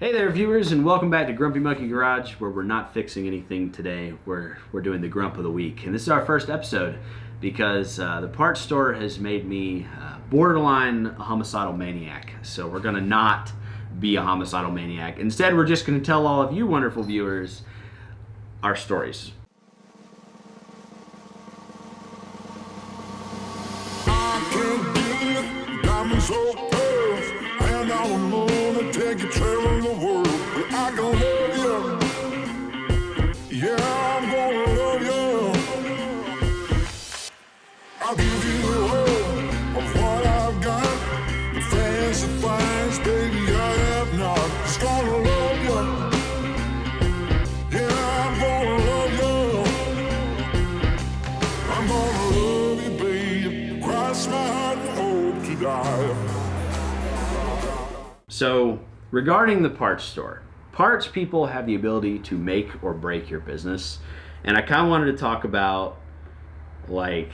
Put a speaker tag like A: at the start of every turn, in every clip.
A: Hey there, viewers, and welcome back to Grumpy Monkey Garage, where we're not fixing anything today. We're doing the Grump of the Week, and this is our first episode because the parts store has made me borderline a homicidal maniac. So we're gonna not be a homicidal maniac. Instead, we're just gonna tell all of you wonderful viewers our stories.
B: And I'm gonna take you traveling the world. I gonna love you. Yeah, I'm gonna love you. I'll give you the whole of what I've got. The fancy things, baby, I have not. Just gonna love you. Yeah, I'm gonna love you. I'm gonna love you, baby. Cross my heart and hope to die.
A: So, regarding the parts store, parts people have the ability to make or break your business. And I kind of wanted to talk about, I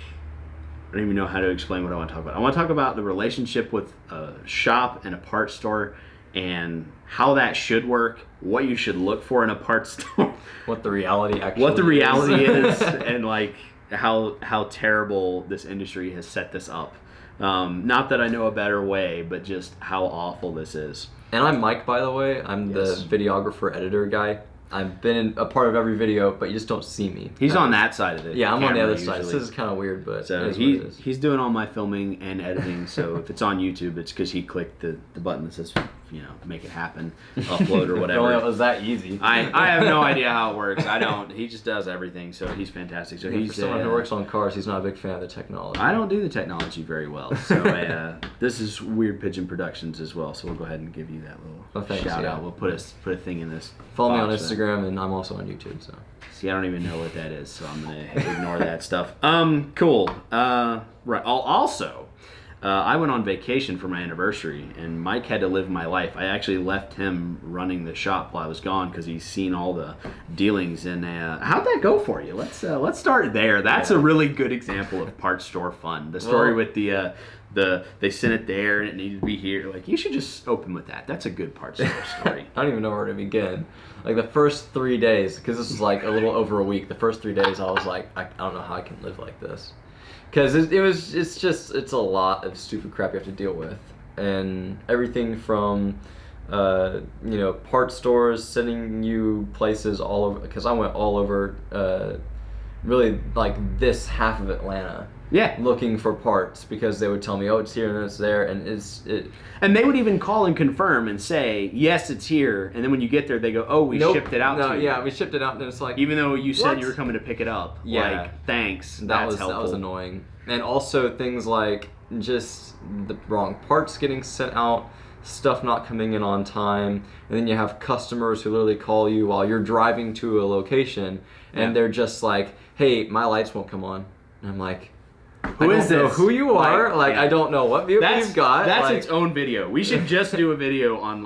A: don't even know how to explain what I want to talk about. I want to talk about the relationship with a shop and a parts store and how that should work, what you should look for in a parts store.
C: What the reality actually
A: What the reality is, and how terrible this industry has set this up. Not that I know a better way, but just how awful this is.
C: And I'm Mike, by the way. I'm the videographer, editor guy. I've been a part of every video, but you just don't see me.
A: He's on that side of it.
C: Yeah, I'm on the other side.
A: Usually.
C: This is kind of weird, but
A: so
C: it is what it is.
A: He's doing all my filming and editing. So if it's on YouTube, it's because he clicked the button that says, make it happen, upload or whatever.
C: It was that easy.
A: I have no idea how it works. I don't. He just does everything. So he's fantastic. So he's
C: for someone who works on cars, he's not a big fan of the technology.
A: I don't do the technology very well. So this is Weird Pigeon Productions as well. So we'll go ahead and give you that little shout out. We'll put a thing in this.
C: Follow me on Instagram, and I'm also on YouTube. So
A: see, I don't even know what that is, so I'm gonna ignore that stuff. Cool. Right. Also, I went on vacation for my anniversary, and Mike had to live my life. I actually left him running the shop while I was gone because he's seen all the dealings. And how'd that go for you? Let's start there. That's a really good example of parts store fun. The story with the they sent it there and it needed to be here. You should just open with that. That's a good parts store story.
C: I don't even know where to begin. The first 3 days, because this was a little over a week. The first 3 days, I was like, I don't know how I can live like this. Because it's a lot of stupid crap you have to deal with, and everything from parts stores sending you places all over. Because I went all over, really this half of Atlanta.
A: Yeah,
C: looking for parts because they would tell me, oh, it's here and it's there, and
A: and they would even call and confirm and say, yes, it's here, and then when you get there, they go, oh, we shipped it out to you.
C: Yeah, we shipped it out, and it's
A: even though you said you were coming to pick it up.
C: Yeah,
A: thanks.
C: That was annoying. And also things like just the wrong parts getting sent out, stuff not coming in on time, and then you have customers who literally call you while you're driving to a location, and they're just like, hey, my lights won't come on, and I'm like,
A: who is this?
C: I don't know who you are. I don't know what vehicle you've got.
A: That's its own video. We should just do a video on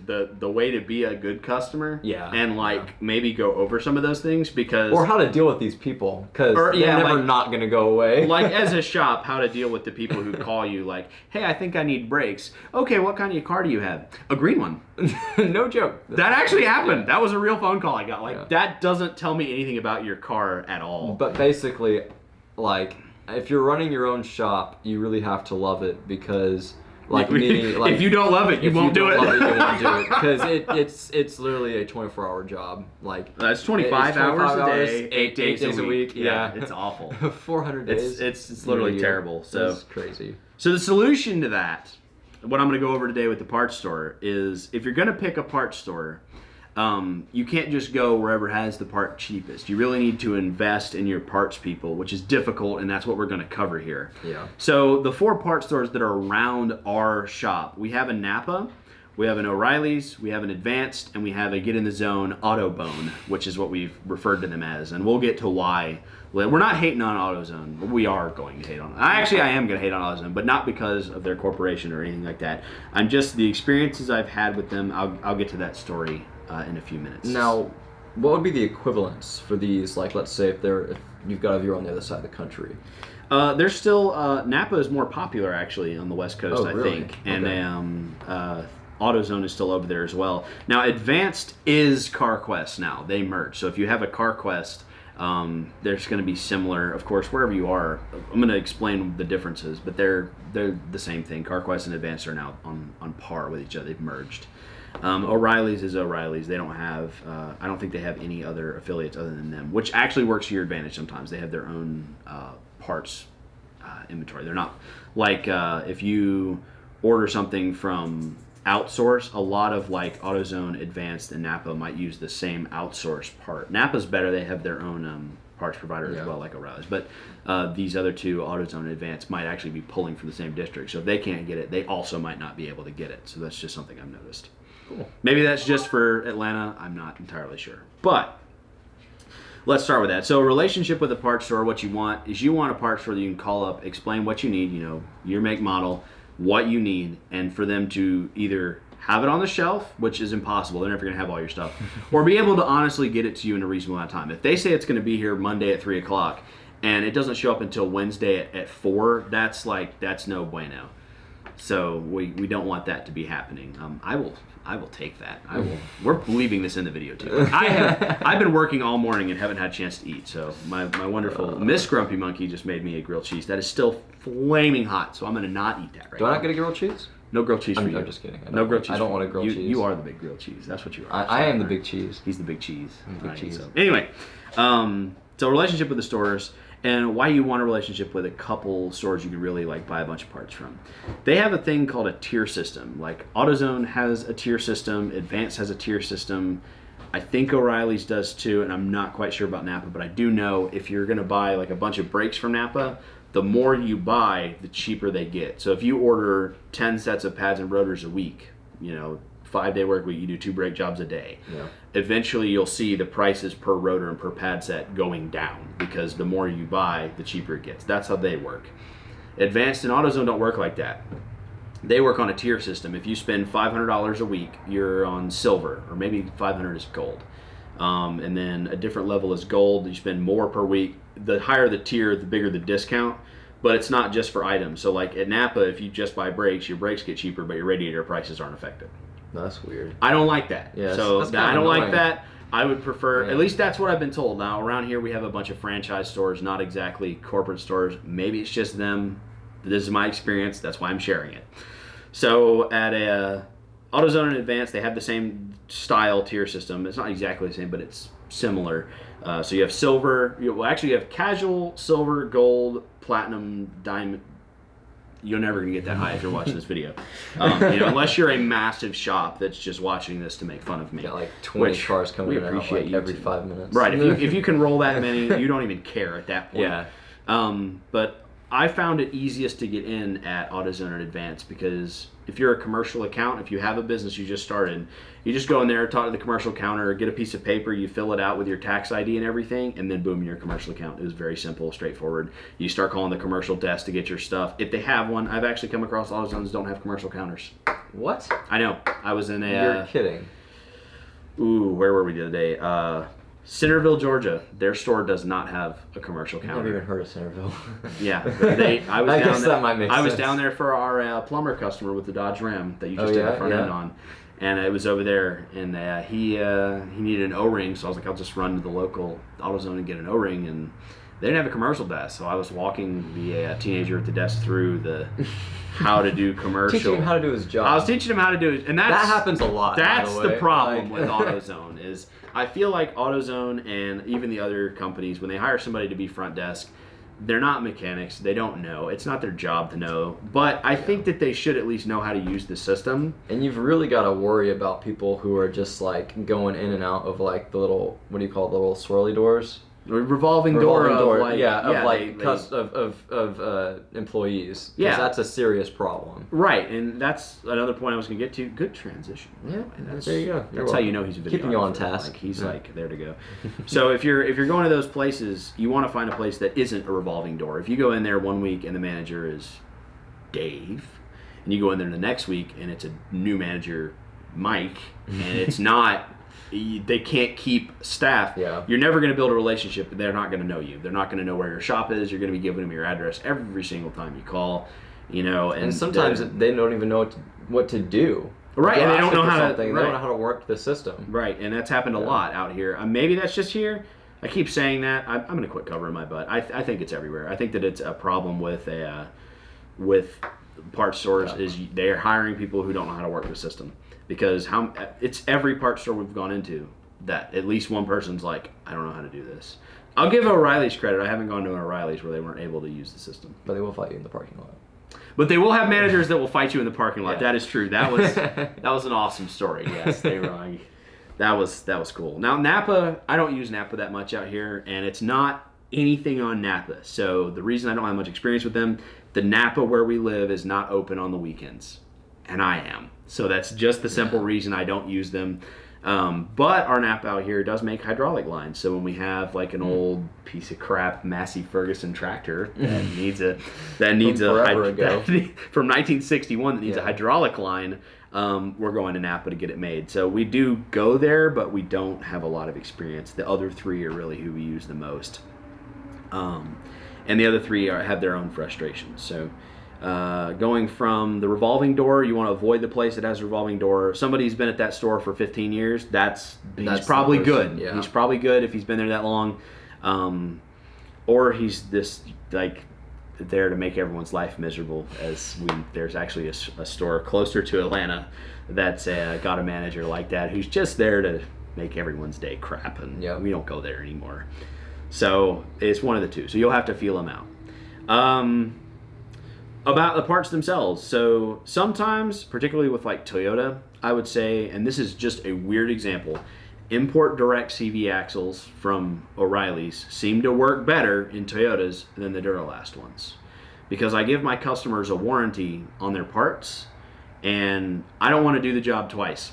A: the way to be a good customer.
C: Yeah.
A: And maybe go over some of those things because
C: or how to deal with these people because they're never not gonna go away.
A: As a shop, how to deal with the people who call you hey, I think I need brakes. Okay, what kind of car do you have? A green one.
C: No joke.
A: That actually happened. Yeah. That was a real phone call I got. That doesn't tell me anything about your car at all.
C: But basically, if you're running your own shop, you really have to love it because,
A: if you don't love it, you won't do it.
C: You won't do it because it's literally a 24-hour job.
A: That's 25 hours a day, 8 days a week.
C: Yeah,
A: it's awful.
C: 400 days.
A: It's literally terrible. So
C: it's crazy.
A: So the solution to that, what I'm going to go over today with the parts store is if you're going to pick a parts store. You can't just go wherever has the part cheapest. You really need to invest in your parts people, which is difficult, and that's what we're going to cover here.
C: Yeah.
A: So the 4 parts stores that are around our shop, we have a Napa, we have an O'Reilly's, we have an Advanced, and we have a Get in the Zone Autobone, which is what we've referred to them as, and we'll get to why. We're not hating on AutoZone. We are going to hate on it. I am going to hate on AutoZone, but not because of their corporation or anything like that. I'm just the experiences I've had with them. I'll get to that story in a few minutes.
C: Now, what would be the equivalents for these? Let's say if you've got a viewer on the other side of the country.
A: There's still Napa is more popular actually on the West Coast, I
C: really?
A: think, and AutoZone is still over there as well. Now, Advanced is CarQuest now. They merged. So if you have a CarQuest, there's going to be similar, of course, wherever you are. I'm going to explain the differences, but they're the same thing. CarQuest and Advanced are now on par with each other. They've merged. O'Reilly's is O'Reilly's. They don't have, I don't think they have any other affiliates other than them, which actually works to your advantage sometimes. They have their own parts inventory. They're not like if you order something from outsource, a lot of like AutoZone, Advanced, and Napa might use the same outsourced part. Napa's better. They have their own parts provider as well, like O'Reilly's. But these other two, AutoZone and Advanced, might actually be pulling from the same district. So if they can't get it, they also might not be able to get it. So that's just something I've noticed. Cool. Maybe that's just for Atlanta. I'm not entirely sure. But let's start with that. So a relationship with a parts store, what you want is you want a parts store that you can call up, explain what you need, your make, model, what you need, and for them to either have it on the shelf, which is impossible, they're never going to have all your stuff, or be able to honestly get it to you in a reasonable amount of time. If they say it's going to be here Monday at 3 o'clock and it doesn't show up until Wednesday at 4, that's no bueno. So we don't want that to be happening. I will take that. We're leaving this in the video too. I've been working all morning and haven't had a chance to eat. So my wonderful Miss Grumpy Monkey just made me a grilled cheese that is still flaming hot. So I'm gonna not eat that right now.
C: Do I not get a grilled cheese?
A: No grilled cheese for you.
C: I'm just kidding.
A: No grilled cheese.
C: I don't want a grilled cheese.
A: You are the big grilled cheese. That's what you are.
C: I am the big cheese.
A: He's the big cheese.
C: I'm the big cheese.
A: So, anyway, so relationship with the stores. And why you want a relationship with a couple stores you can really like buy a bunch of parts from. They have a thing called a tier system. Like AutoZone has a tier system, Advance has a tier system. I think O'Reilly's does too, and I'm not quite sure about Napa, but I do know if you're gonna buy like a bunch of brakes from Napa, the more you buy, the cheaper they get. So if you order 10 sets of pads and rotors a week, 5-day work week, you do 2 brake jobs a day. Yeah. Eventually you'll see the prices per rotor and per pad set going down because the more you buy, the cheaper it gets. That's how they work. Advanced and AutoZone don't work like that. They work on a tier system. If you spend $500 a week, you're on silver, or maybe 500 is gold. And then a different level is gold. You spend more per week. The higher the tier, the bigger the discount. But it's not just for items. So like at Napa, if you just buy brakes, your brakes get cheaper, but your radiator prices aren't affected.
C: That's weird.
A: I don't like that.
C: Yeah,
A: so I don't like that. I would prefer,
C: Yeah.
A: at least that's what I've been told. Now, around here we have a bunch of franchise stores, not exactly corporate stores. Maybe it's just them. This is my experience. That's why I'm sharing it. So at AutoZone and Advance, they have the same style tier system. It's not exactly the same, but it's similar. So you have silver. You have casual, silver, gold, platinum, diamond. You're never going to get that high if you're watching this video. Unless you're a massive shop that's just watching this to make fun of me.
C: Got like 20 cars coming in and out like every 5 minutes.
A: Right. If you can roll that many, you don't even care at that point.
C: Yeah.
A: But I found it easiest to get in at AutoZone and Advance because if you're a commercial account, if you have a business you just started, you just go in there, talk to the commercial counter, get a piece of paper, you fill it out with your tax ID and everything, and then boom, you're a commercial account. It was very simple, straightforward. You start calling the commercial desk to get your stuff. If they have one, I've actually come across AutoZones that don't have commercial counters.
C: What?
A: I know. I was in a...
C: You're kidding.
A: Where were we the other day? Centerville, Georgia. Their store does not have a commercial counter.
C: I've never even heard of Centerville.
A: Yeah,
C: I guess that might make sense.
A: I was down there for our plumber customer with the Dodge Ram that you just did the front end on, and it was over there, and he needed an O-ring, so I was like, I'll just run to the local AutoZone and get an O-ring, and they didn't have a commercial desk, so I was walking the teenager at the desk through the how to do commercial.
C: Teaching him how to do his job.
A: I was teaching him how to do it, and that
C: happens a lot.
A: That's
C: by the way.
A: problem with AutoZone is. I feel like AutoZone and even the other companies, when they hire somebody to be front desk, they're not mechanics. They don't know. It's not their job to know. But I think that they should at least know how to use the system.
C: And you've really got to worry about people who are just like going in and out of like the little, what do you call it, the little swirly doors?
A: Revolving door of
C: employees.
A: Yeah,
C: that's a serious problem.
A: Right, and that's another point I was going to get to. Good transition.
C: Yeah, there you go.
A: That's how you know he's a video.
C: Keeping you on task.
A: Like, he's like there to go. So if you're going to those places, you want to find a place that isn't a revolving door. If you go in there one week and the manager is Dave, and you go in there the next week and it's a new manager, Mike, and it's not. They can't keep staff.
C: Yeah.
A: You're never going to build a relationship. They're not going to know you. They're not going to know where your shop is. You're going to be giving them your address every single time you call. And
C: sometimes they don't even know what to do.
A: Right, and they don't know how to.
C: They don't know how to work the system.
A: Right, and that's happened a lot out here. Maybe that's just here. I keep saying that. I'm going to quit covering my butt. I think it's everywhere. I think that it's a problem with parts stores is they're hiring people who don't know how to work the system, because it's every parts store we've gone into that at least one person's like, I don't know how to do this. I'll give O'Reilly's credit. I haven't gone to an O'Reilly's where they weren't able to use the system.
C: But they will fight you in the parking lot.
A: But they will have managers that will fight you in the parking lot.
C: Yeah.
A: That is true. That was an awesome story. Yes, they were like, that was cool. Now Napa, I don't use Napa that much out here, and it's not anything on Napa. So the reason I don't have much experience with them, the Napa where we live is not open on the weekends, and I am. So that's just the simple reason I don't use them. But our Napa out here does make hydraulic lines. So when we have like an old piece of crap Massey Ferguson tractor that needs from 1961 that needs a hydraulic line, we're going to Napa to get it made. So we do go there, but we don't have a lot of experience. The other three are really who we use the most. And the other three have their own frustrations. So going from the revolving door, you want to avoid the place that has a revolving door. Somebody's been at that store for 15 years. He's probably good. Yeah. He's probably good if he's been there that long. Or he's there to make everyone's life miserable. There's actually a store closer to Atlanta that's got a manager like that who's just there to make everyone's day crap, and we don't go there anymore. So it's one of the two. So you'll have to feel them out. About the parts themselves. So sometimes, particularly with like Toyota, I would say, and this is just a weird example, import direct CV axles from O'Reilly's seem to work better in Toyotas than the Duralast ones. Because I give my customers a warranty on their parts, and I don't want to do the job twice.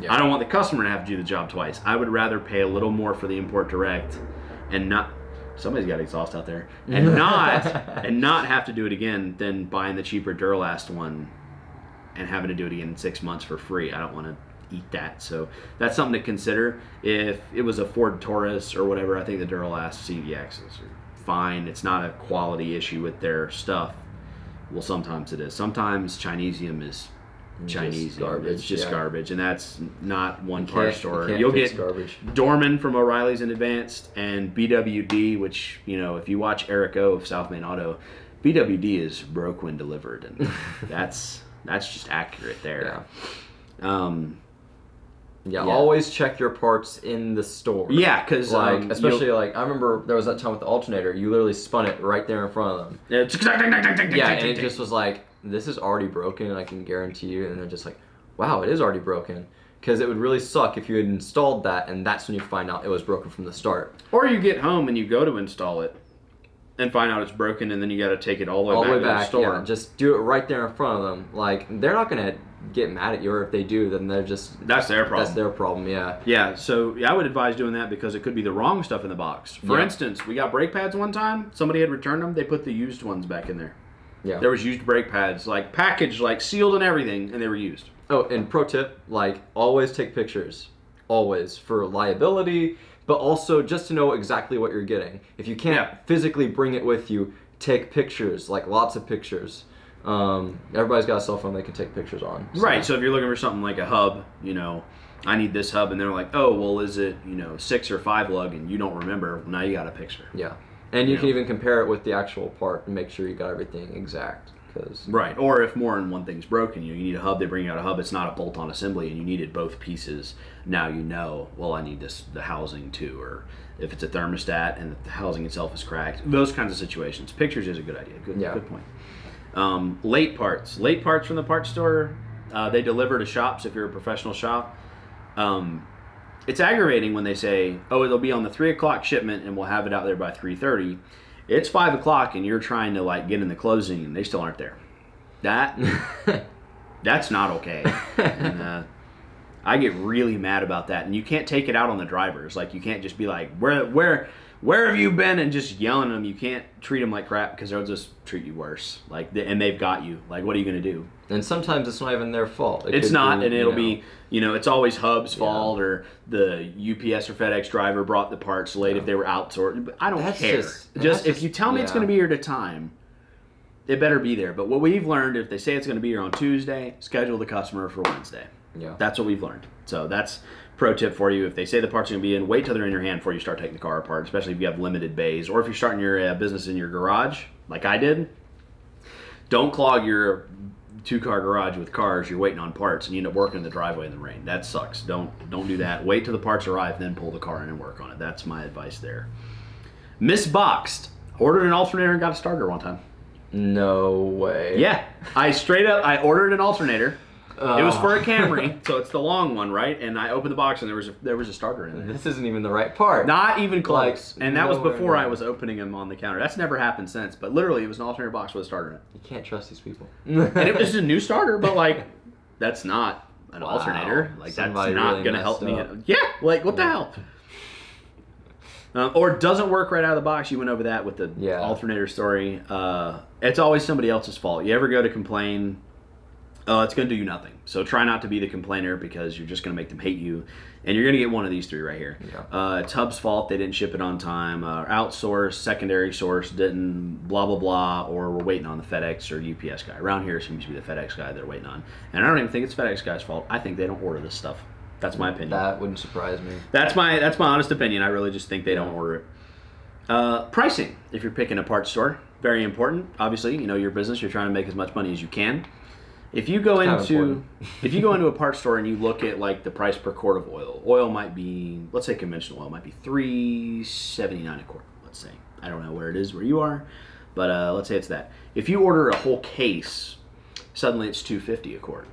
A: Yeah. I don't want the customer to have to do the job twice. I would rather pay a little more for the import direct and not... Somebody's got exhaust out there, and not have to do it again than buying the cheaper Duralast one and having to do it again in 6 months for free. I don't want to eat that. So that's something to consider. If it was a Ford Taurus or whatever, I think the Duralast CV axles are fine. It's not a quality issue with their stuff. Well, sometimes it is. Sometimes Chinesium is Chinese garbage. It's just garbage, and that's not one car store. You'll get garbage. Dorman from O'Reilly's and Advanced, and BWD, which, you know, if you watch Eric O of South Main Auto, BWD is broke when delivered, and that's just accurate there.
C: Always check your parts in the store. Yeah, because especially I remember there was that time with the alternator. You literally spun it right there in front of them. And it just was like, this is already broken, I can guarantee you. And they're just like, wow, it is already broken. Because it would really suck if you had installed that and that's when you find out it was broken from the start.
A: Or you get home and you go to install it and find out it's broken, and then you got to take it all the way back to the store.
C: Yeah, just do it right there in front of them. Like, they're not going to get mad at you, or if they do, then they're just...
A: That's their problem.
C: That's their problem, yeah.
A: Yeah, so I would advise doing that because it could be the wrong stuff in the box. For instance, we got brake pads one time. Somebody had returned them. They put the used ones back in there. Yeah. There was used brake pads, like packaged, like sealed and everything, and they were used.
C: Oh, and pro tip, like, always take pictures. Always. For liability, but also just to know exactly what you're getting. If you can't physically bring it with you, take pictures, like lots of pictures. Everybody's got a cell phone they can take pictures on.
A: So. Right, so if you're looking for something like a hub, you know, I need this hub, and they're like, oh, well, is it, 6 or 5 lug, and you don't remember, well, now you got a picture.
C: Yeah, and you can even compare it with the actual part and make sure you got everything exact.
A: Right, or if more than one thing's broken, you need a hub, they bring out a hub, it's not a bolt-on assembly, and you needed both pieces. Now well, I need the housing too, or if it's a thermostat and the housing itself is cracked, those kinds of situations. Pictures is a good idea, good point. Late parts from the parts store, they deliver to shops if you're a professional shop. It's aggravating when they say, oh, it'll be on the 3 o'clock shipment and we'll have it out there by 3:30. It's 5 o'clock and you're trying to get in the closing and they still aren't there. That's not okay. And, I get really mad about that, and you can't take it out on the drivers. Like, you can't just be like, where have you been, and just yelling at them. You can't treat them like crap because they'll just treat you worse. And they've got you. Like, what are you going to do?
C: And sometimes it's not even their fault.
A: It's not, and it'll be, it's always Hub's fault, or the UPS or FedEx driver brought the parts late if they were outsourced. I don't care. Just if you tell me it's going to be here at a time, it better be there. But what we've learned, if they say it's going to be here on Tuesday, schedule the customer for Wednesday.
C: Yeah.
A: That's what we've learned. So that's pro tip for you. If they say the parts are going to be in, wait till they're in your hand before you start taking the car apart, especially if you have limited bays. Or if you're starting your business in your garage, like I did, don't clog your 2-car garage with cars. You're waiting on parts and you end up working in the driveway in the rain. That sucks. Don't do that. Wait till the parts arrive, then pull the car in and work on it. That's my advice there. Misboxed. Ordered an alternator and got a starter one time.
C: No way.
A: Yeah. I ordered an alternator. It was for a Camry, so it's the long one, right? And I opened the box and there was a starter in there.
C: This isn't even the right part.
A: Not even close.
C: Like,
A: and that was
C: nowhere
A: before I
C: near.
A: was opening them on the counter. That's never happened since. But literally, it was an alternator box with a starter in it.
C: You can't trust these people.
A: And it was a new starter, but like, that's not an alternator. Like,
C: Somebody
A: that's not
C: really
A: going to help
C: messed
A: me.
C: up.
A: Yeah, like, what the hell? Or it doesn't work right out of the box. You went over that with the alternator story. It's always somebody else's fault. You ever go to complain, it's going to do you nothing. So try not to be the complainer because you're just going to make them hate you. And you're going to get one of these 3 right here.
C: Yeah.
A: It's Hub's fault. They didn't ship it on time. Outsourced, secondary source, didn't blah, blah, blah. Or we're waiting on the FedEx or UPS guy. Around here, it seems to be the FedEx guy they're waiting on. And I don't even think it's FedEx guy's fault. I think they don't order this stuff. That's my opinion.
C: That wouldn't surprise me.
A: That's my honest opinion. I really just think they don't order it. Pricing, if you're picking a parts store, very important. Obviously, you know your business. You're trying to make as much money as you can. If you go into a parts store and you look at like the price per quart of oil might be, let's say conventional oil might be $3.79 a quart. Let's say I don't know where it is where you are, but let's say it's that. If you order a whole case, suddenly it's $2.50 a quart.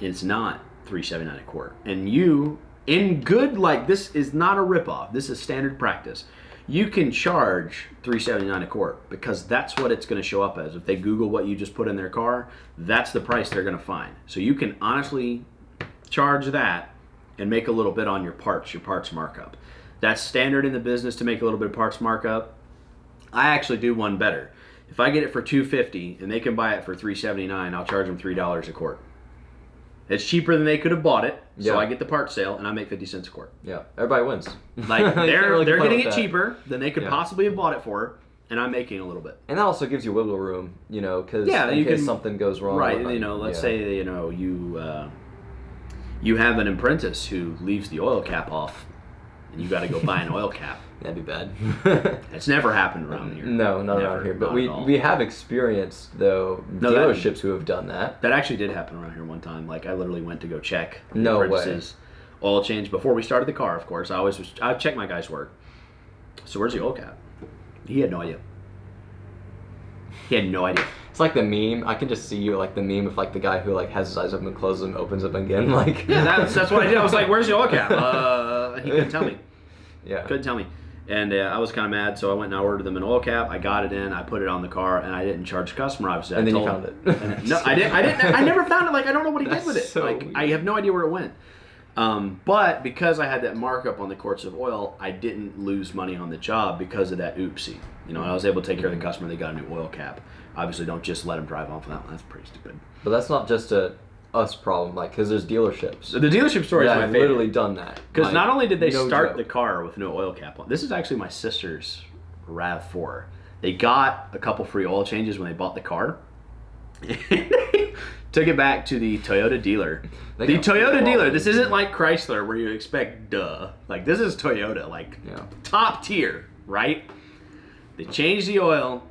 A: It's not $3.79 a quart. And you, in good, like this is not a ripoff. This is standard practice. You can charge $3.79 a quart because that's what it's going to show up as. If they Google what you just put in their car, that's the price they're going to find. So you can honestly charge that and make a little bit on your parts markup. That's standard in the business to make a little bit of parts markup. I actually do one better. If I get it for $2.50 and they can buy it for $3.79, I'll charge them $3 a quart. It's cheaper than they could have bought it, so I get the part sale and I make 50 cents a quart.
C: Yeah, everybody wins.
A: Like they're
C: really
A: getting
C: complain
A: it
C: with
A: cheaper than they could possibly have bought it for, and I'm making a little bit.
C: And that also gives you wiggle room, you know, because in
A: you
C: case
A: can,
C: something goes wrong.
A: right? You know, let's say you have an apprentice who leaves the oil cap off, and you got to go buy an oil cap.
C: That'd be bad.
A: It's never happened around here.
C: No, not
A: Never,
C: around here.
A: not
C: But
A: at all.
C: we have experienced though dealerships who have done that.
A: That actually did happen around here one time. Like I literally went to go check the
C: No way.
A: apprentice's oil change before we started the car. Of course, I check my guy's work. So where's the oil cap? He had no idea. He had no idea.
C: It's like the meme. I can just see you like the meme of like the guy who like has his eyes open and closes them, opens them again. Like
A: Yeah, that's what I did. I was like, "Where's the oil cap?" He couldn't tell me.
C: Yeah.
A: Couldn't tell me. And I was kind of mad, so I went and I ordered them an oil cap. I got it in, I put it on the car, and I didn't charge the customer. Obviously,
C: And
A: I
C: then you
A: told
C: found
A: him.
C: it.
A: No, I didn't. I never found it. Like I don't know what he did
C: That's
A: with it.
C: so
A: Like
C: weird.
A: I have no idea where it went. But because I had that markup on the quarts of oil, I didn't lose money on the job because of that oopsie. You know, I was able to take care of the customer. They got a new oil cap. Obviously, don't just let them drive off of that one. That's pretty stupid.
C: But that's not just a us problem, like because there's dealerships.
A: So the dealership story is
C: that
A: my
C: have
A: favorite.
C: literally done that.
A: Because
C: Like,
A: not only did they
C: no
A: start
C: joke.
A: the car with no oil cap on, this is actually my sister's RAV4. They got a couple free oil changes when they bought the car. Took it back to the Toyota dealer.
C: They
A: The
C: got free
A: Toyota
C: oil
A: dealer. This
C: changes.
A: isn't like Chrysler where you expect duh. Like this is Toyota, like top tier, right? They changed the oil.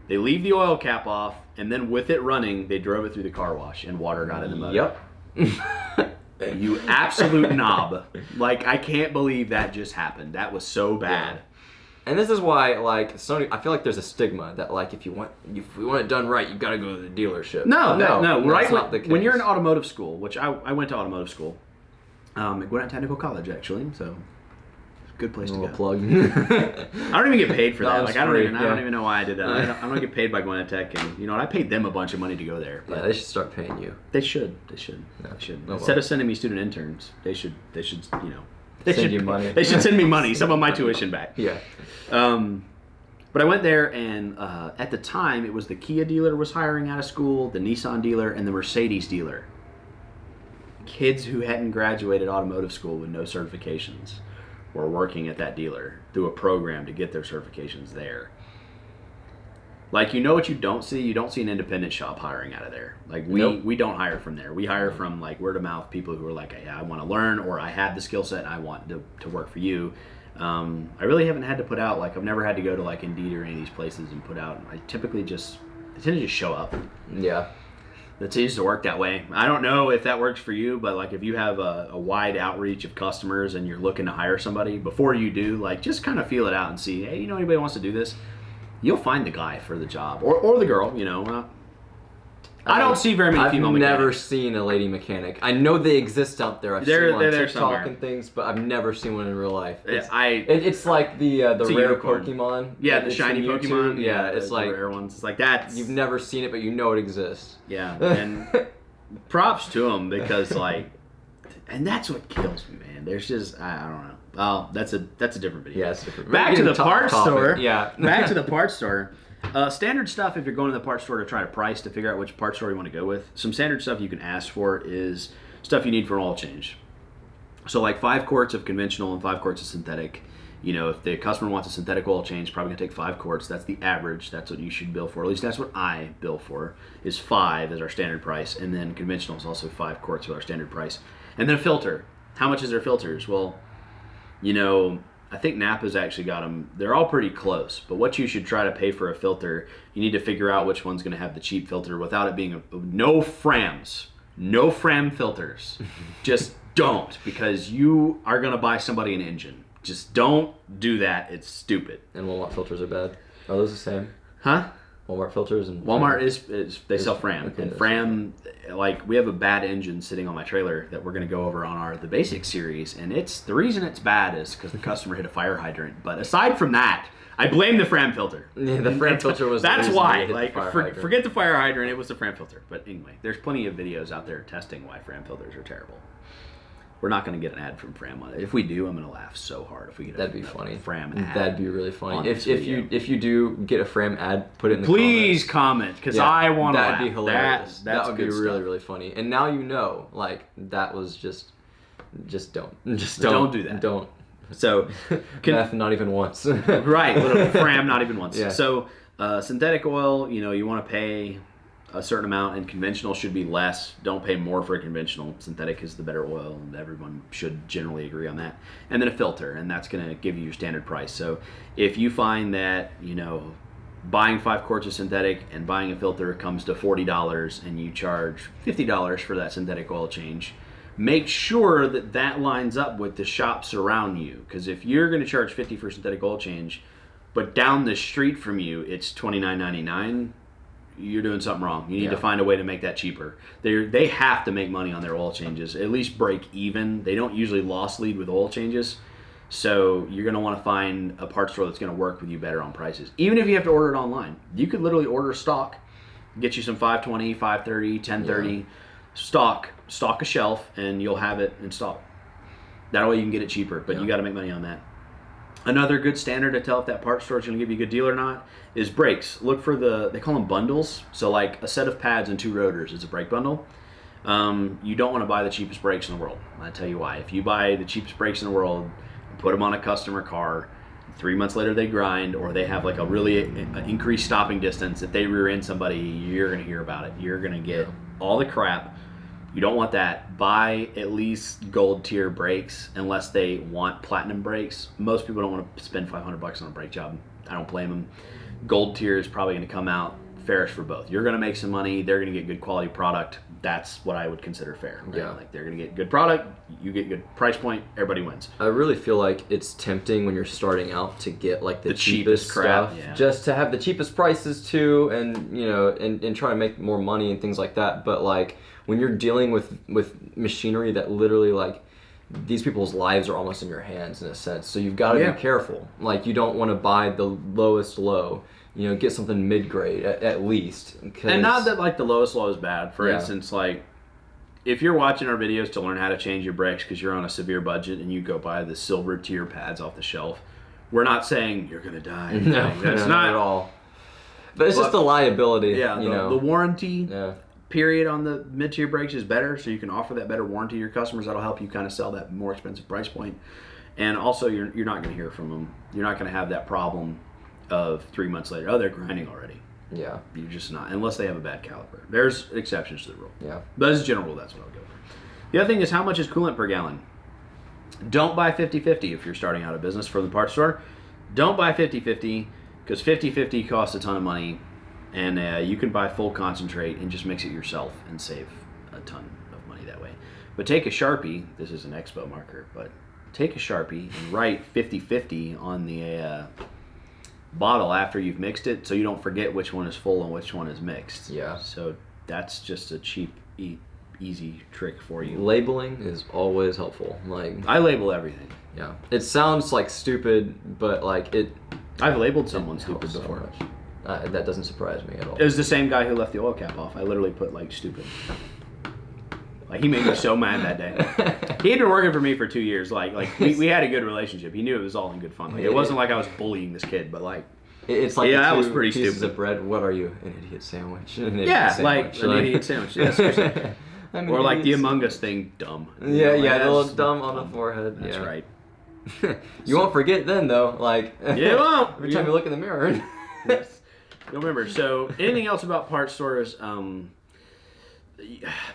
A: They leave the oil cap off, and then with it running, they drove it through the car wash, and water got in the motor.
C: Yep.
A: You absolute knob. Like, I can't believe that just happened. That was so bad.
C: And this is why, like, Sony. I feel like there's a stigma that, like, if we want it done right, you got to go to the dealership.
A: No. Right
C: that's not the case.
A: when you're in automotive school, which I went to automotive school, at Gwinnett Technical College, actually, so good place to go.
C: Plug.
A: I don't even get paid for
C: That
A: that.
C: was
A: Like I don't
C: free,
A: even know why I did that. I don't get paid by Gwinnett Tech, and you know what? I paid them a bunch of money to go there. But
C: Yeah, they should start paying you.
A: they should. They should.
C: Oh, well.
A: Instead of sending me student interns, they should. You know. They
C: Send
A: should,
C: you money.
A: They should send me money, some of my tuition back.
C: Yeah.
A: But I went there, and at the time, it was the Kia dealer was hiring out of school, the Nissan dealer, and the Mercedes dealer. Kids who hadn't graduated automotive school with no certifications were working at that dealer through a program to get their certifications there. Like, you know what you don't see? You don't see an independent shop hiring out of there. Like, we don't hire from there. We hire from, like, word of mouth people who are like, hey, I want to learn, or I have the skill set and I want to work for you. I really haven't had to put out, like, I've never had to go to, like, Indeed or any of these places and put out. I tend to just show up.
C: Yeah.
A: That seems to work that way. I don't know if that works for you, but like if you have a wide outreach of customers and you're looking to hire somebody, before you do, like just kind of feel it out and see, hey, you know anybody wants to do this? You'll find the guy for the job or the girl, you know. I don't see very many female mechanics.
C: I've never seen a lady mechanic. I know they exist out there. I've seen them on TikTok and things, but I've never seen one in real life. It's like the rare Pokemon.
A: Yeah, the shiny Pokemon.
C: Yeah, it's like
A: rare ones. It's like that.
C: You've never seen it, but you know it exists.
A: Yeah, and props to them because like, and that's what kills me, man. There's just I don't know. Well, that's a different video.
C: Yeah, it's different.
A: Back to the parts store.
C: Yeah.
A: Back to the parts store. Standard stuff, if you're going to the parts store to try to price to figure out which parts store you want to go with, some standard stuff you can ask for is stuff you need for an oil change. So like 5 quarts of conventional and 5 quarts of synthetic. You know, if the customer wants a synthetic oil change, probably going to take 5 quarts. That's the average. That's what you should bill for. At least that's what I bill for, is 5 as our standard price. And then conventional is also 5 quarts with our standard price. And then a filter. How much is their filters? Well, you know, I think Napa's actually got them. They're all pretty close. But what you should try to pay for a filter, you need to figure out which one's going to have the cheap filter without it being no frams. No fram filters. Just don't, because you are going to buy somebody an engine. Just don't do that. It's stupid.
C: And Walmart filters are bad. Are those the same?
A: Huh?
C: Walmart filters and
A: Walmart is they sell Fram.
C: Okay,
A: and Fram, like we have a bad engine sitting on my trailer that we're going to go over on the basic series, and it's the reason it's bad is because the customer hit a fire hydrant. But aside from that, I blame the Fram filter.
C: Yeah, the Fram filter was
A: that's
C: the reason
A: why.
C: they hit
A: Like
C: the fire hydrant.
A: forget the fire hydrant, it was the Fram filter. But anyway, there's plenty of videos out there testing why Fram filters are terrible. We're not going to get an ad from Fram on it. If we do, I'm going to laugh so hard if we get
C: that'd be funny.
A: Fram ad.
C: That'd be really funny. If you do get a Fram ad, put it in the
A: Please
C: comments.
A: comment, because I want to laugh.
C: That'd be hilarious. That would be really,
A: stuff.
C: really funny. And now you know, like that was just don't
A: do that.
C: Don't.
A: So,
C: Meth, not even once.
A: Right, literally Fram, not even once.
C: Yeah.
A: So, synthetic oil, you know, you want to pay a certain amount, and conventional should be less. Don't pay more for a conventional. Synthetic is the better oil, and everyone should generally agree on that. And then a filter, and that's going to give you your standard price. So if you find that, you know, buying 5 quarts of synthetic and buying a filter comes to $40 and you charge $50 for that synthetic oil change, make sure that that lines up with the shops around you. Because if you're going to charge $50 for synthetic oil change, but down the street from you it's $29.99, you're doing something wrong. You need to find a way to make that cheaper. They have to make money on their oil changes, at least break even. They don't usually loss lead with oil changes. So you're going to want to find a parts store that's going to work with you better on prices. Even if you have to order it online, you could literally order stock, get you some 520, 530, 1030 stock a shelf, and you'll have it in stock. That way you can get it cheaper, but you got to make money on that. Another good standard to tell if that parts store is going to give you a good deal or not is brakes. Look for they call them bundles. So like a set of pads and 2 rotors is a brake bundle. You don't want to buy the cheapest brakes in the world. I'll tell you why. If you buy the cheapest brakes in the world and put them on a customer car, 3 months later they grind, or they have like a really increased stopping distance, if they rear end somebody, you're going to hear about it. You're going to get all the crap. You don't want that. Buy at least gold tier brakes unless they want platinum brakes. Most people don't want to spend $500 on a brake job. I don't blame them. Gold tier is probably going to come out fairish for both. You're going to make some money. They're going to get good quality product. That's what I would consider fair. Right?
C: Yeah.
A: Like they're going to get good product. You get good price point. Everybody wins.
C: I really feel like it's tempting when you're starting out to get like the cheapest
A: crap,
C: stuff, just to have the cheapest prices too, and you know, and try to make more money and things like that. But like when you're dealing with machinery that literally like these people's lives are almost in your hands in a sense, so you've got to be careful. Like you don't want to buy the lowest low. You know, get something mid-grade at least.
A: And not that like the lowest low is bad. For instance, like if you're watching our videos to learn how to change your brakes because you're on a severe budget and you go buy the silver tier pads off the shelf, we're not saying you're gonna die.
C: No,
A: that's not
C: at all. But it's just a liability.
A: Yeah,
C: you know.
A: The warranty period on the mid-tier brakes is better, so you can offer that better warranty to your customers. That'll help you kind of sell that more expensive price point. And also, you're not going to hear from them. You're not going to have that problem of 3 months later, oh, they're grinding already.
C: Yeah.
A: You're just not, unless they have a bad caliper. There's exceptions to the rule.
C: Yeah.
A: But as a general rule, that's what I'll go for. The other thing is, how much is coolant per gallon? Don't buy 50-50 if you're starting out a business from the parts store. Don't buy 50-50 because 50-50 costs a ton of money, and you can buy full concentrate and just mix it yourself and save a ton of money that way. But take a Sharpie. This is an Expo marker, but take a Sharpie and write 50-50 on the bottle after you've mixed it, so you don't forget which one is full and which one is mixed.
C: Yeah.
A: So that's just a cheap, easy trick for you.
C: Labeling is always helpful. Like,
A: I label everything.
C: yeah, it sounds like stupid, but like
A: I've labeled someone
C: it
A: stupid
C: helps so
A: before.
C: much. That doesn't surprise me at all.
A: It was the same guy who left the oil cap off. I literally put like stupid. Like, he made me so mad that day. He had been working for me for 2 years. Like we had a good relationship. He knew it was all in good fun. Like, it wasn't like I was bullying this kid, but like,
C: It's like
A: Yeah, that
C: the
A: was
C: two
A: pretty
C: pieces
A: stupid.
C: of bread. What are you? An idiot sandwich. An idiot
A: yeah,
C: sandwich.
A: like an idiot sandwich. Yeah, seriously.
C: I'm an
A: Or like the
C: idiot
A: Among Us thing, dumb.
C: Yeah,
A: You know,
C: yeah,
A: like,
C: the
A: that's
C: little dumb on the forehead.
A: That's
C: yeah.
A: right.
C: You won't forget then, though. Like,
A: You won't.
C: every time you look in the mirror.
A: Yes. You'll remember. So, anything else about parts stores?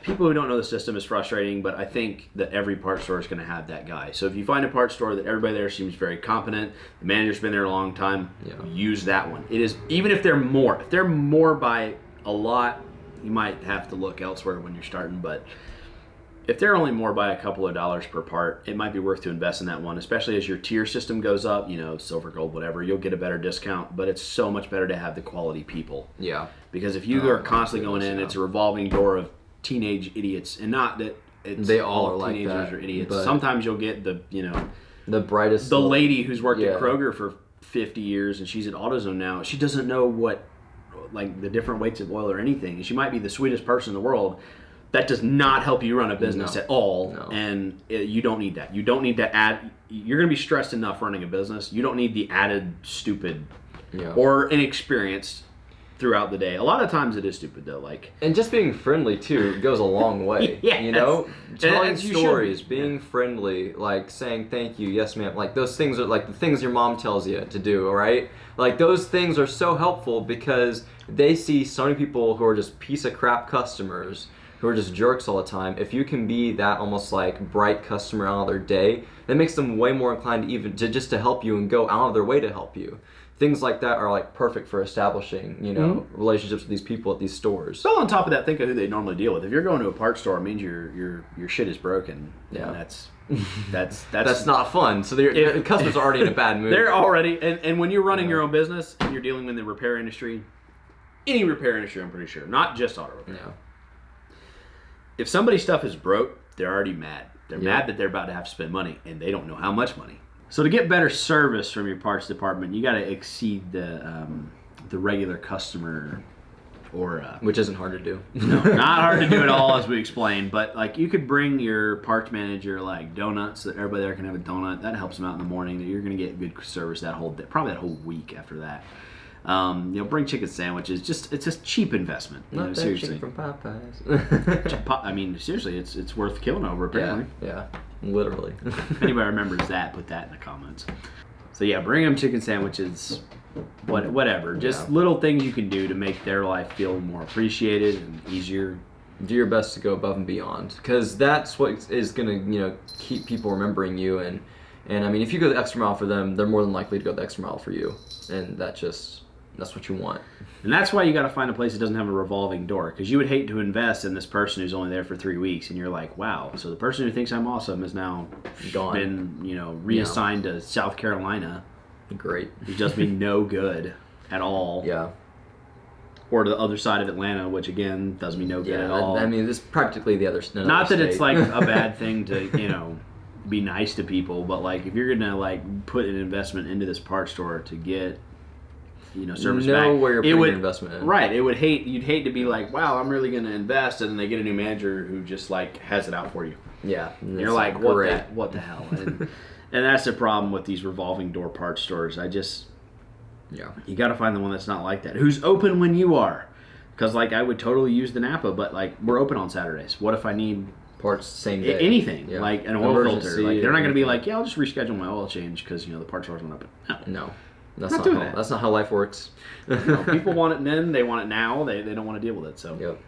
A: People who don't know the system is frustrating, but I think that every parts store is going to have that guy. So if you find a parts store that everybody there seems very competent, the manager's been there a long time, use that one. It is, even if they're more by a lot, you might have to look elsewhere when you're starting, but if they're only more by a couple of dollars per part, it might be worth to invest in that one, especially as your tier system goes up, silver, gold, whatever, you'll get a better discount, but it's so much better to have the quality people.
C: Yeah.
A: Because if you are constantly going in, it's a revolving door of teenage idiots, and not that it's
C: They all are like
A: teenagers
C: that,
A: are idiots.
C: but-
A: Sometimes you'll get the
C: brightest.
A: the lady who's worked
C: Yeah.
A: at Kroger for 50 years and she's at AutoZone now. She doesn't know what like the different weights of oil or anything. And she might be the sweetest person in the world. That does not help you run a business at all, and you don't need that. You don't need that you're going to be stressed enough running a business. You don't need the added stupid or inexperienced throughout the day. A lot of times it is stupid though. Like,
C: and just being friendly too goes a long way.
A: Yes.
C: Telling
A: And you
C: stories,
A: should be.
C: being friendly, like saying thank you, yes ma'am. Like those things are like the things your mom tells you to do. All right, like those things are so helpful because they see so many people who are just piece of crap customers, who are just jerks all the time. If you can be that almost like bright customer out of their day, that makes them way more inclined to even just to help you and go out of their way to help you. Things like that are like perfect for establishing, relationships with these people at these stores.
A: So on top of that, think of who they normally deal with. If you're going to a parts store, it means your shit is broken.
C: Yeah.
A: And that's
C: That's not fun. So the customers are already in a bad mood.
A: They're already and when you're running your own business and you're dealing with the repair industry, any repair industry, I'm pretty sure, not just auto repair.
C: Yeah.
A: If somebody's stuff is broke, they're already mad. They're mad that they're about to have to spend money, and they don't know how much money. So to get better service from your parts department, you got to exceed the regular customer, or
C: Which isn't hard to do.
A: no, not hard to do at all, as we explained. But like, you could bring your parts manager like donuts, so that everybody there can have a donut. That helps them out in the morning. That you're going to get good service that whole day, probably that whole week after that. Bring chicken sandwiches. It's a cheap investment.
C: Not that
A: seriously.
C: chicken from Popeyes.
A: I mean, seriously, it's worth killing over. Apparently,
C: yeah, literally.
A: if anybody remembers that, put that in the comments. So yeah, bring them chicken sandwiches, whatever. Just little things you can do to make their life feel more appreciated and easier.
C: Do your best to go above and beyond, because that's what is gonna keep people remembering you. And I mean, if you go the extra mile for them, they're more than likely to go the extra mile for you, and that's what you want.
A: And that's why you got to find a place that doesn't have a revolving door, because you would hate to invest in this person who's only there for 3 weeks, and you're like, wow, so the person who thinks I'm awesome is now
C: Gone.
A: been reassigned to South Carolina.
C: Great.
A: Who does me no good at all.
C: Yeah.
A: Or to the other side of Atlanta, which again does me no good at all.
C: I mean, it's practically the other.
A: Not that it's
C: state.
A: like a bad thing to be nice to people, but like if you're gonna like put an investment into this parts store to get service
C: know
A: back,
C: where you're putting your investment in.
A: Right. You'd hate to be like, wow, I'm really gonna invest, and then they get a new manager who just like has it out for you.
C: Yeah.
A: And you're like, what the hell? And that's the problem with these revolving door parts stores. You got to find the one that's not like that. Who's open when you are? Because like I would totally use the Napa, but like we're open on Saturdays. What if I need
C: parts same day?
A: Anything like an oil filter? Like they're not going to be
C: anything.
A: like, yeah, I'll just reschedule my oil change because the parts stores went up. No.
C: That's not how life works.
A: People want it then, they want it now, they don't want to deal with it. So
C: Yep.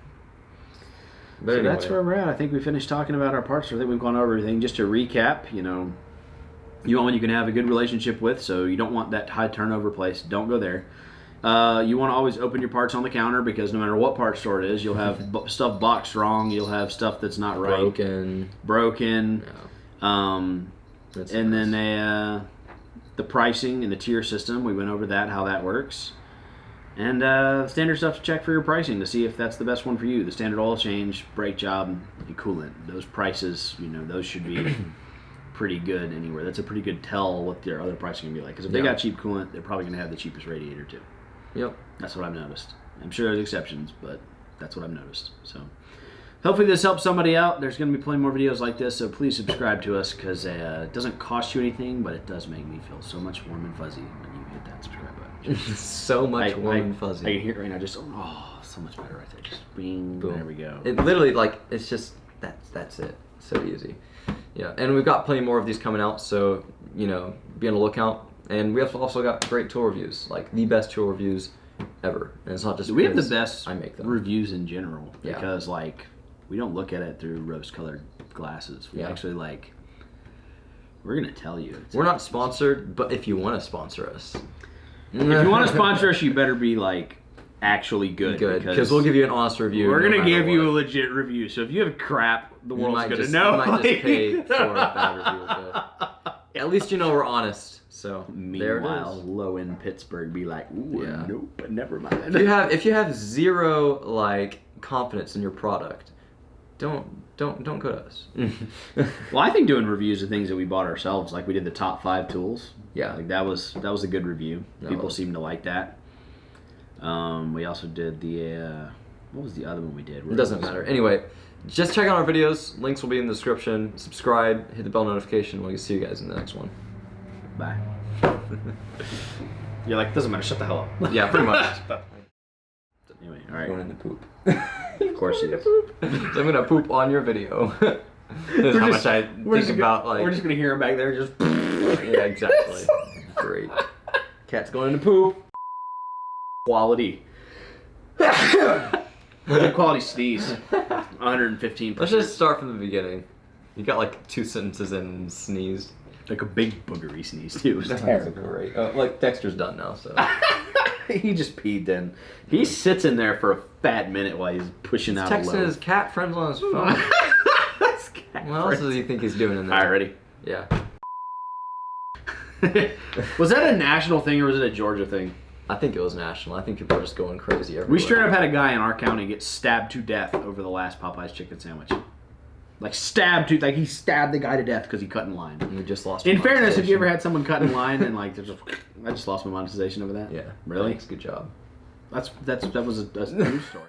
A: But anyway, that's where we're at. I think we finished talking about our parts. I think we've gone over everything. Just to recap, you want one you can have a good relationship with, so you don't want that high turnover place. Don't go there. You want to always open your parts on the counter, because no matter what part store it is, you'll have stuff boxed wrong. You'll have stuff that's not right. Broken.
C: Yeah.
A: And then the pricing and the tier system. We went over that, how that works. And standard stuff to check for your pricing to see if that's the best one for you. The standard oil change, brake job, and coolant. Those prices, those should be pretty good anywhere. That's a pretty good tell what their other pricing can be like. Because if they got cheap coolant, they're probably going to have the cheapest radiator too.
C: Yep.
A: That's what I've noticed. I'm sure there's exceptions, but that's what I've noticed. So hopefully this helps somebody out. There's going to be plenty more videos like this, so please subscribe to us, because it doesn't cost you anything, but it does make me feel so much warm and fuzzy when you hit that subscribe button.
C: So much warm and fuzzy.
A: I can hear it right now. Just so much better right there. Just bing. Boom. There we go.
C: It literally it's just that's it. So easy. Yeah, and we've got plenty more of these coming out. So be on the lookout. And we have also got great tool reviews, like the best tool reviews ever. And it's not just
A: we have the best
C: I make them.
A: reviews in general, because we don't look at it through rose-colored glasses. We actually we're gonna tell you.
C: We're not sponsored, but if you want to sponsor us.
A: If you want to sponsor us, you better be actually good.
C: Because we'll give you an honest review.
A: We're gonna give you a legit review. So if you have crap, the world's gonna know.
C: You might just pay for a bad review. But at least we're honest. So
A: meanwhile, low in Pittsburgh be like, ooh, nope, never mind.
C: If you have zero confidence in your product, don't go to us.
A: Well, I think doing reviews of things that we bought ourselves, like we did the top 5 tools.
C: Yeah,
A: that was a good review. People seem to like that. We also did the what was the other one we did?
C: It doesn't matter. Anyway, just check out our videos. Links will be in the description. Subscribe, hit the bell notification. We'll see you guys in the next one.
A: Bye. You're like, doesn't matter. Shut the hell up.
C: Yeah, pretty much.
A: Anyway, all right.
C: Going in the poop.
A: Of course he is.
C: So I'm gonna poop on your video. That's how much I think about
A: We're just gonna hear him back there just.
C: Yeah, exactly. Great. Cat's going to poop.
A: Quality. Good quality sneeze. 115%.
C: Let's just start from the beginning. You got 2 sentences in and sneezed.
A: Like a big boogery sneeze too.
C: That's great. Dexter's done now, so.
A: He just peed then. He sits in there for a fat minute while he's pushing out a load.
C: Texting his cat friends on his phone. What else does he think he's doing in there?
A: Alright, ready?
C: Yeah.
A: Was that a national thing or was it a Georgia thing?
C: I think it was national. I think people are just going crazy everywhere.
A: We straight up had a guy in our county get stabbed to death over the last Popeye's chicken sandwich. He stabbed the guy to death because he cut in line.
C: And we just lost.
A: In fairness, have you ever had someone cut in line and I just lost my monetization over that?
C: Yeah.
A: Really?
C: Thanks, good job.
A: That was a news story.